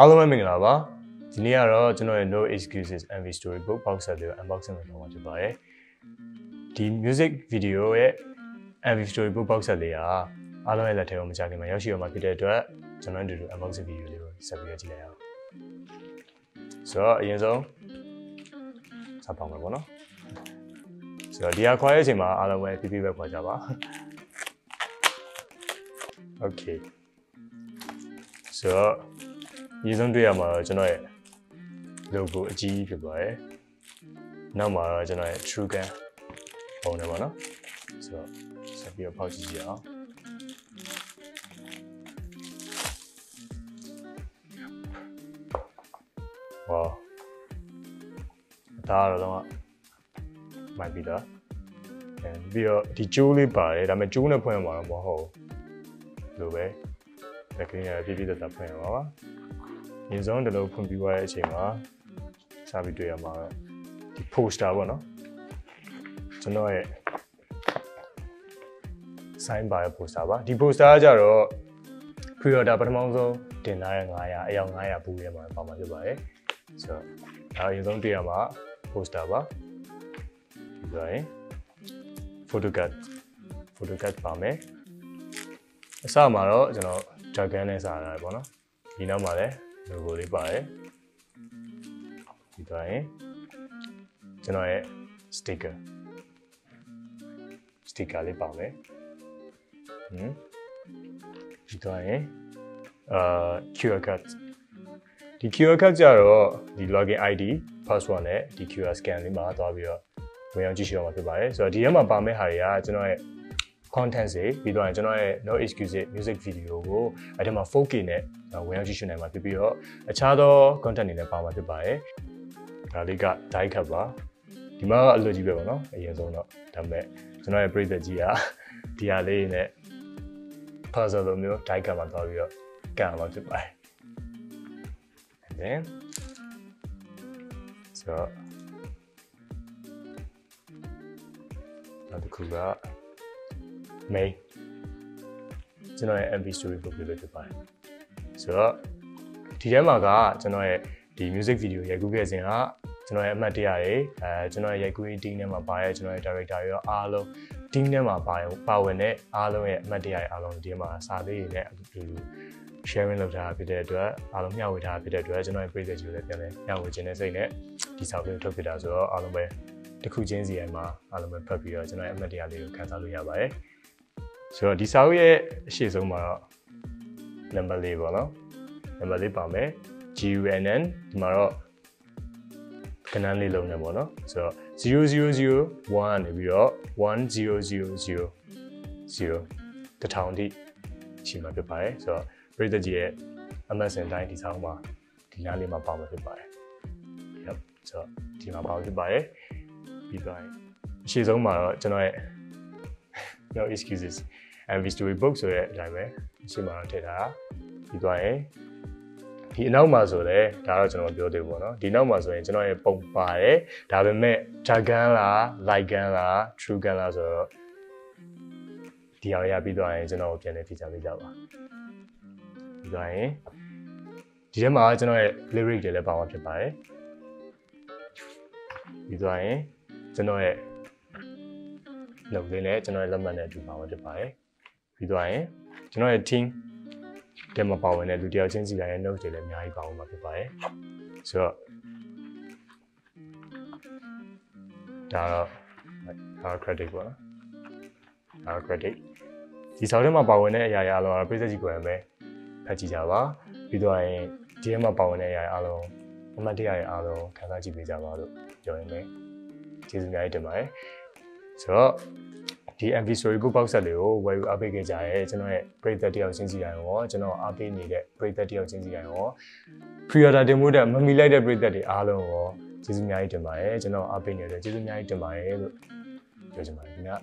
အားလုံးပဲမင်္ဂလာပါဒီနေ့ကတော့ကျွန်တော်ရဲ့ No Excuses MV Storybook Box Set ကို unboxing လုပ်မှာဖြစ်ပါတယ်ဒီ music video ရဲ့ MV Storybook Box Set လေးကအားလုံးရဲ့လက်ထဲမှာမကြခင်မှာရောက်ရှိရမှာဖြစ်တဲ့အတွက်ကျွန်တော်တို့ unboxing video လေးကိုဆက်ပြီးကြည့်လိုက်အောင်ဆိုတော့အရင်ဆုံးစပါမယ်ပေါ့နော်ဆိုတော့ဒီဟာခွာရဲ့အချိန်မှာအားလုံးပဲပြပြပဲခွာကြပါ Okay ဆိုတော့ဒီဆုံးတွေ့ရမှာတော့ကျွန်တော်ရဲ့ logo အကြီးဖြစ်ပါတယ်နောက်မှာတော့ကျွန်တော်ရဲ့ True.livingunn ပုံနဲ့ပေါ့နော်ဆိုတော့ဆက်ပြီးတော့ဖောက်ကြည့်ကြအောင်ဝါဒါတော့မိုက်ပြီးတော့ပြီးတော့ဒီကျိုးလေးပါတယ်ဒါပေမဲ့ကျိုးနဲ့ဖွင့်မှာတော့မဟုတ်ဘူးလို့ပဲလက်ကင်းရပြည့်ပြည့်သက်ဖွင့်ရပါပါအရင်ဆုံးဒီလိုဖွင့်ပြီးသွားတဲ့အချိန်မှာစပြီးတွေ့ရမှာတော့ဒီ poster ပေါ့နော်ကျွန်တော်ရဲ့ sign ပါတဲ့ poster ပါဒီ poster ကကြတော့ pre-order ပထမဆုံးတင်လာတဲ့900အယောက်900ပူရဲမှာပါမှာဖြစ်ပါတယ်ဆိုတော့ဒါအရင်ဆုံးတွေ့ရမှာ poster ပါပြီးတော့ရင် photo card ပါမယ်အစမှာတော့ကျွန်တော် Gunn နဲ့စာရတယ်ပေါ့နော်ဒီနောက်မှာလည်း logo လေးပါတယ်ဒီတော့ရင်ကျွန်တော်ရဲ့ sticker လေးပါမယ်ဒီတော့ရင်QR code ဒီ QR code ကြတော့ဒီ login ID password နဲ့ဒီ QR scan လေးမှာသွားပြီးတော့ဝင်ရောက်ကြည့်ရှုရမှာဖြစ်ပါတယ်ဆိုတော့ဒီထဲမှာပါမယ့်ဟာတွေကကျွန်တော်ရဲ့ content တွေပြီးတော့ကျွန်တော်ရဲ့ No Excuses music video ကိုအဲ့ဒီမှာ 4K နဲ့ဝင်ရောက်ကြည့်ရှုနိုင်မှာဖြစ်ပြီးတော့အခြားသော content တွေလည်းပါမှာဖြစ်ပါတယ်ဒါလေးက die cut ပါဒီမှာအလွတ်ကြီးပဲပေါ့နော်အရင်ဆုံးတော့ဒါပေမဲ့ကျွန်တော်ရဲ့ပရိသတ်ကြီးကဒီဟာလေးနဲ့ puzzle လိုမျိုး die cut မှာသွားပြီးတော့ကန်မှာဖြစ်ပါတယ် and then so နောက်တစ်ခုက main ကျွန်တော်ရဲ့ MV Storybook လေးပဲဖြစ်ပါတယ်ဆိုတော့ဒီထဲမှာကကျွန်တော်ရဲ့ဒီ music video ရိုက်ကူးခဲ့စဉ်ကကျွန်တော်ရဲ့အမှတ်တရတွေကျွန်တော်ရဲ့ရိုက်ကူးရေး team ထဲမှာပါတဲ့ကျွန်တော်ရဲ့ director တွေရောအားလုံး team ထဲမှာပါဝင်တဲ့အားလုံးရဲ့အမှတ်တရတွေအားလုံးဒီထဲမှာစာလေးတွေနဲ့အတူ sharing လုပ်ထားဖြစ်တဲ့အတွက်အားလုံးမျှဝေထားဖြစ်တဲ့အတွက်ကျွန်တော်ရဲ့ပရိသတ်ကြီးကိုလည်းပြန်လဲမျှဝေခြင်းနဲ့စိတ်နဲ့ဒီစာလေးကိုထုတ်ပြတာဆိုတော့အားလုံးပဲတစ်ခုချင်းစီတိုင်းမှာအားလုံးပဲဖတ်ပြီးတော့ကျွန်တော်ရဲ့အမှတ်တရလေးကိုခန်းစားလို့ရပါတယ်ဆိုတော့ဒီစာအုပ်ရဲ့အရှိဆုံးမှာတော့ number လေးပေါ့နော် number လေးပါမယ် GUNN ဒီမှာတော့ခဏလေးလုံးနေပေါ့နော်ဆိုတော့0001နေပြီးတော့10000 တထောင်တိရှိမှာဖြစ်ပါတယ်ဆိုတော့ပရိသတ်ကြီးရဲ့အမှတ်စဉ်တိုင်းဒီစာအုပ်မှာဒီနားလေးမှာပါမှာဖြစ်ပါတယ်ဟုတ်ဆိုတော့ဒီမှာပါဖြစ်ပါတယ်ပြီးတော့အရှိဆုံးမှာတော့ကျွန်တော်ရဲ့ No Excuses MV Storybook ဆိုတဲ့အတိုင်းပဲအရှိမှာတော့ထည့်ထားပြီးသွားရင်ဒီအနောက်မှာဆိုလဲဒါတော့ကျွန်တော်ပြောသေးဘူးပေါ့နော်ဒီနောက်မှာဆိုရင်ကျွန်တော်ရဲ့ပုံပါတယ်ဒါပေမဲ့ Gunn လား 𝐿𝐼gunn လား True.gunn လားဆိုတော့ဒီအောင်ရပြီးသွားရင်ကျွန်တော်ကိုပြန်လည်ဖြေချပေးကြပါပြီးသွားရင်ဒီထဲမှာကျွန်တော်ရဲ့ lyric တွေလည်းပါမှာဖြစ်ပါတယ်ပြီးသွားရင်ကျွန်တော်ရဲ့လုပ်လေးနဲ့ကျွန်တော်ရဲ့လက်မှတ်နဲ့အတူပါမှာဖြစ်ပါတယ်ပြီးသွားရင်ကျွန်တော်ရဲ့ team တဲမှာပါဝင်တဲ့လူတယောက်ချင်းစီတိုင်းရဲ့ note တွေလည်းအများကြီးပါဝင်မှာဖြစ်ပါတယ်ဆိုတော့ဒါတော့ credit ပေါ့နော် credit ဒီစာအုပ်ထဲမှာပါဝင်တဲ့အရာတွေအားလုံးကပရိသတ်ကြီးကိုယ်တိုင်ပဲဖတ်ကြည့်ကြပါပြီးတော့ရင်ဒီထဲမှာပါဝင်တဲ့အရာတွေအားလုံးအမှတ်တရတွေအားလုံးခန်းစားကြည့်ပေးကြပါလို့ပြောရင်းပဲကျေးဇူးများတင်ပါတယ်ဆိုတော့ဒီ MV Storybook Box Set လေးကိုဝယ်ယူအားပေးခဲ့ကြရဲကျွန်တော်ရဲ့ပရိသတ်တယောက်ချင်းစီတိုင်းရောကျွန်တော်အားပေးနေတဲ့ပရိသတ်တယောက်ချင်းစီတိုင်းရော pre-order တင်မှုတဲ့မမီလိုက်တဲ့ပရိသတ်တွေအားလုံးရောကျေးဇူးများတင်ပါတယ်ကျွန်တော်အားပေးနေတဲ့ကျေးဇူးများတင်ပါတယ်လို့ပြောချင်ပါတယ်ခင်ဗျာ